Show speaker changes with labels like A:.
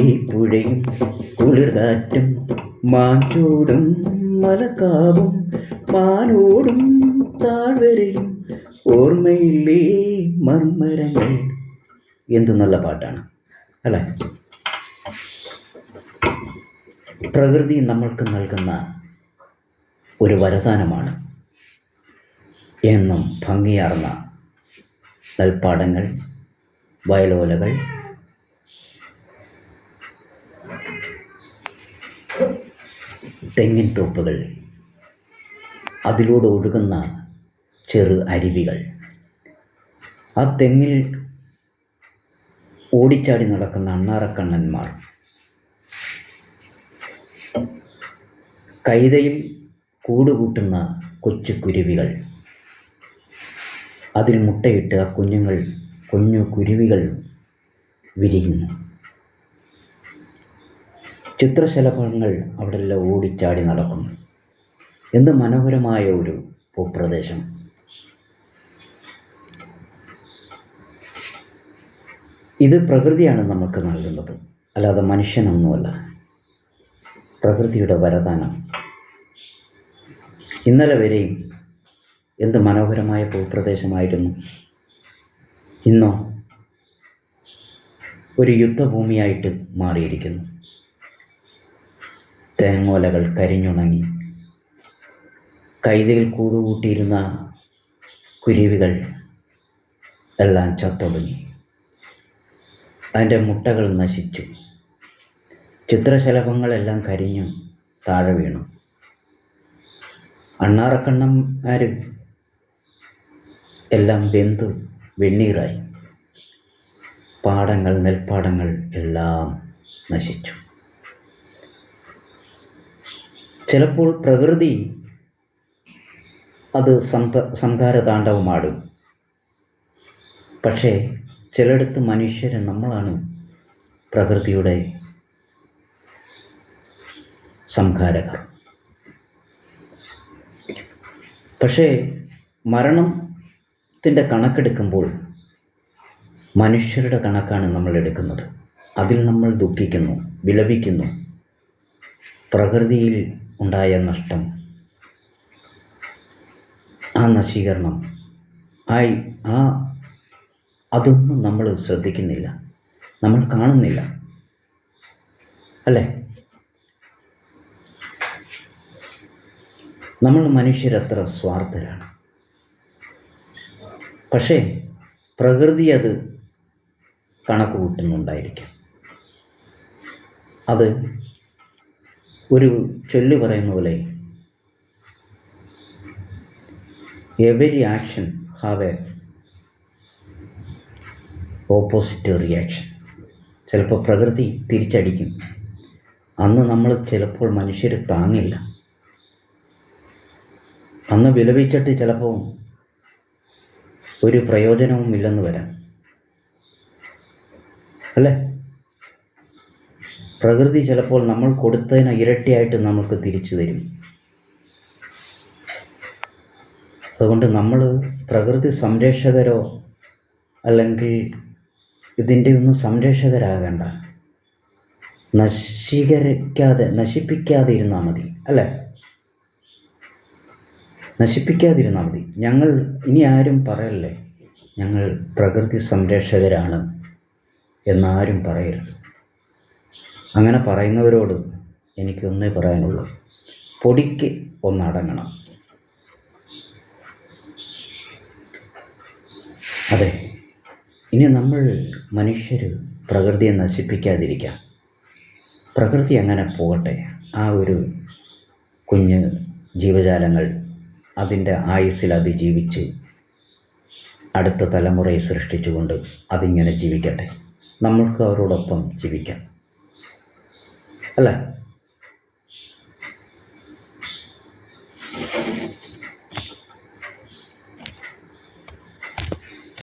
A: ഈ പുഴയും കുളിർകാറ്റും മാഞ്ചൂടും മലക്കാവും മാനോടും താഴ്വരയും ഓർമ്മയില്ലേ മർമരങ്ങൾ. എന്ത് നല്ല പാട്ടാണ് അല്ലേ? പ്രകൃതി നമ്മൾക്ക് നൽകുന്ന ഒരു വരദാനമാണ്. എന്നും ഭംഗിയാർന്ന നെൽപ്പാടങ്ങൾ, വയലോലകൾ, തെങ്ങിൻ തോപ്പുകൾ, അതിലൂടെ ഒഴുകുന്ന ചെറു അരുവികൾ, ആ തെങ്ങിൽ ഓടിച്ചാടി നടക്കുന്ന അണ്ണാറക്കണ്ണന്മാർ, കൈതയിൽ കൂടുകൂട്ടുന്ന കൊച്ചു കുരുവികൾ, അതിൽ മുട്ടയിട്ട് ആ കുഞ്ഞു കുരുവികൾ വിരിയുന്നു. ചിത്രശലഭങ്ങൾ അവിടെല്ലാം ഓടിച്ചാടി നടക്കുന്നു. എന്ത് മനോഹരമായ ഒരു ഭൂപ്രദേശം. ഇത് പ്രകൃതിയാണ് നമുക്ക് നൽകുന്നത്, അല്ലാതെ മനുഷ്യനൊന്നുമല്ല. പ്രകൃതിയുടെ വരദാനം. ഇന്നലെ വരെയും എന്ത് മനോഹരമായ ഭൂപ്രദേശമായിരുന്നു. ഇന്നോ ഒരു യുദ്ധഭൂമിയായിട്ട് മാറിയിരിക്കുന്നു. തേങ്ങോലകൾ കരിഞ്ഞുണങ്ങി, കൈതയിൽ കൂടുകൂട്ടിയിരുന്ന കുരുവികൾ എല്ലാം ചത്തൊടുങ്ങി, അതിൻ്റെ മുട്ടകൾ നശിച്ചു, ചിത്രശലഭങ്ങളെല്ലാം കരിഞ്ഞു താഴെ വീണു. അണ്ണാറക്കണ്ണന്മാർ എല്ലാം വെന്ത് വെണ്ണീറായി. പാടങ്ങൾ, നെൽപ്പാടങ്ങൾ എല്ലാം നശിച്ചു. ചിലപ്പോൾ പ്രകൃതി അത് സംഹാരതാണ്ഡവമാടും. പക്ഷേ ചിലയിടത്ത് മനുഷ്യരെ, നമ്മളാണ് പ്രകൃതിയുടെ സംഹാരകർ. പക്ഷേ മരണത്തിൻ്റെ കണക്കെടുക്കുമ്പോൾ മനുഷ്യരുടെ കണക്കാണ് നമ്മൾ എടുക്കുന്നത്. അതിൽ നമ്മൾ ദുഃഖിക്കുന്നു, വിലപിക്കുന്നു. പ്രകൃതിയിൽ ഉണ്ടായ നഷ്ടം, ആ നശീകരണം, അതൊന്നും നമ്മൾ ശ്രദ്ധിക്കുന്നില്ല, നമ്മൾ കാണുന്നില്ല, അല്ലേ? നമ്മൾ മനുഷ്യരത്ര സ്വാർത്ഥരാണ്. പക്ഷേ പ്രകൃതി അത് കണക്ക് കൂട്ടുന്നുണ്ടായിരിക്കും. അത് ഒരു ചൊല്ല് പറയുന്ന പോലെ, every action have A opposite reaction. ചിലപ്പോൾ പ്രകൃതി തിരിച്ചടിക്കും. അന്ന് നമ്മൾ ചിലപ്പോൾ മനുഷ്യർ താങ്ങില്ല. അന്ന് വിലപിച്ചിട്ട് ചിലപ്പോൾ ഒരു പ്രയോജനവും ഇല്ലെന്ന് വരാം, അല്ലേ? പ്രകൃതി ചിലപ്പോൾ നമ്മൾ കൊടുത്തതിന് ഇരട്ടിയായിട്ട് നമുക്ക് തിരിച്ചു തരും. അതുകൊണ്ട് നമ്മൾ പ്രകൃതി സംരക്ഷകരോ അല്ലെങ്കിൽ ഇതിൻ്റെ ഒന്നും സംരക്ഷകരാകേണ്ട, നശിപ്പിക്കാതെ ഇരുന്നാൽ മതി, അല്ലേ? നശിപ്പിക്കാതിരുന്നാൽ മതി. ഞങ്ങൾ ഇനി ആരും പറയല്ലേ ഞങ്ങൾ പ്രകൃതി സംരക്ഷകരാണ് എന്നാരും പറയരുത്. അങ്ങനെ പറയുന്നവരോട് എനിക്കൊന്നേ പറയാനുള്ളൂ, പൊടിക്ക് ഒന്നടങ്ങണം. അതെ, ഇനി നമ്മൾ മനുഷ്യർ പ്രകൃതിയെ നശിപ്പിക്കാതിരിക്കാം. പ്രകൃതി അങ്ങനെ പോകട്ടെ. ആ ഒരു കുഞ്ഞ് ജീവജാലങ്ങൾ അതിൻ്റെ ആയുസ്സിൽ അതിജീവിച്ച് അടുത്ത തലമുറയെ സൃഷ്ടിച്ചുകൊണ്ട് അതിങ്ങനെ ജീവിക്കട്ടെ. നമ്മൾക്ക് അവരോടൊപ്പം ജീവിക്കാം, അല്ലേ?